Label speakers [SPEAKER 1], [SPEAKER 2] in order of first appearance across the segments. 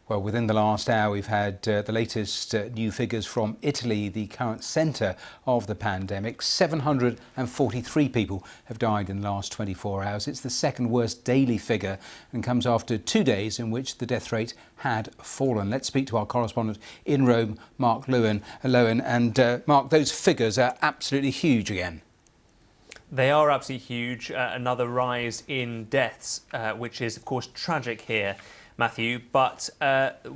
[SPEAKER 1] Well, within the last hour, we've had the latest new figures from Italy, the current centre of the pandemic. 743 people have died in the last 24 hours. It's the second worst daily figure and comes after 2 days in which the death rate had fallen. Let's speak to our correspondent in Rome, Mark Lewin. And Mark, those figures are absolutely huge again.
[SPEAKER 2] They are absolutely huge. Another rise in deaths, which is, of course, tragic here, Matthew. But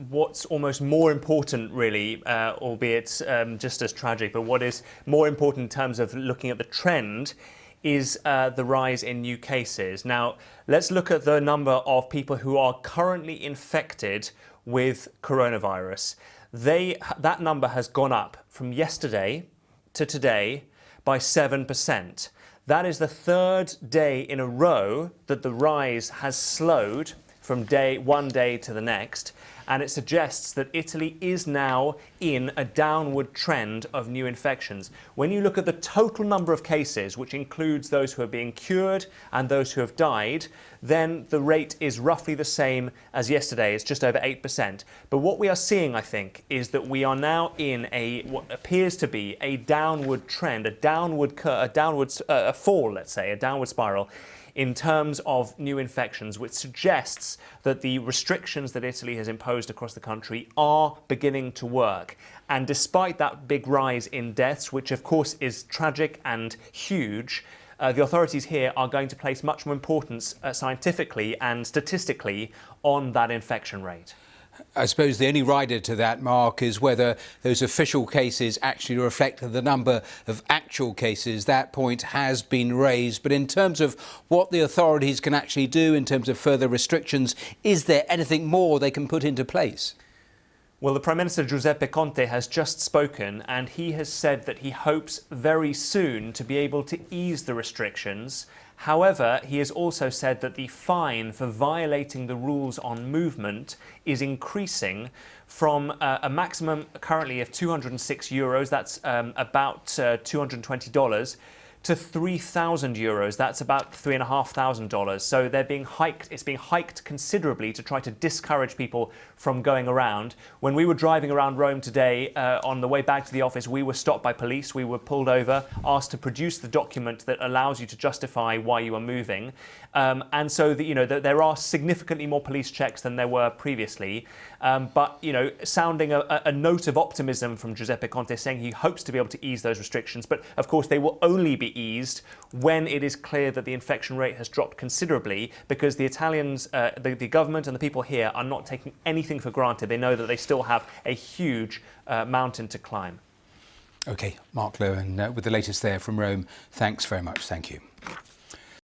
[SPEAKER 2] what's almost more important, really, albeit just as tragic, but what is more important in terms of looking at the trend is the rise in new cases. Now, let's look at the number of people who are currently infected with coronavirus. That number has gone up from yesterday to today by 7%. That is the third day in a row that the rise has slowed from one day to the next, and it suggests that Italy is now in a downward trend of new infections. When you look at the total number of cases, which includes those who are being cured and those who have died, then the rate is roughly the same as yesterday. It's just over 8%. But what we are seeing, I think, is that we are now in what appears to be a downward trend, a downward fall, let's say, a downward spiral, in terms of new infections, which suggests that the restrictions that Italy has imposed across the country are beginning to work. And despite that big rise in deaths, which of course is tragic and huge, the authorities here are going to place much more importance scientifically and statistically on that infection rate.
[SPEAKER 1] I suppose the only rider to that, Mark, is whether those official cases actually reflect the number of actual cases. That point has been raised. But in terms of what the authorities can actually do in terms of further restrictions, is there anything more they can put into place?
[SPEAKER 2] Well, the Prime Minister Giuseppe Conte has just spoken, and he has said that he hopes very soon to be able to ease the restrictions. However, he has also said that the fine for violating the rules on movement is increasing from a maximum currently of €206, that's about $220, to €3,000, that's about $3,500. So they're being hiked. It's being hiked considerably to try to discourage people from going around. When we were driving around Rome today, on the way back to the office, we were stopped by police. We were pulled over, asked to produce the document that allows you to justify why you are moving. And so there are significantly more police checks than there were previously. But sounding a note of optimism from Giuseppe Conte, saying he hopes to be able to ease those restrictions. But of course, they will only be eased when it is clear that the infection rate has dropped considerably, because the Italians, the government and the people here are not taking anything for granted. They know that they still have a huge mountain to climb.
[SPEAKER 1] OK, Mark Lewin with the latest there from Rome. Thanks very much. Thank you.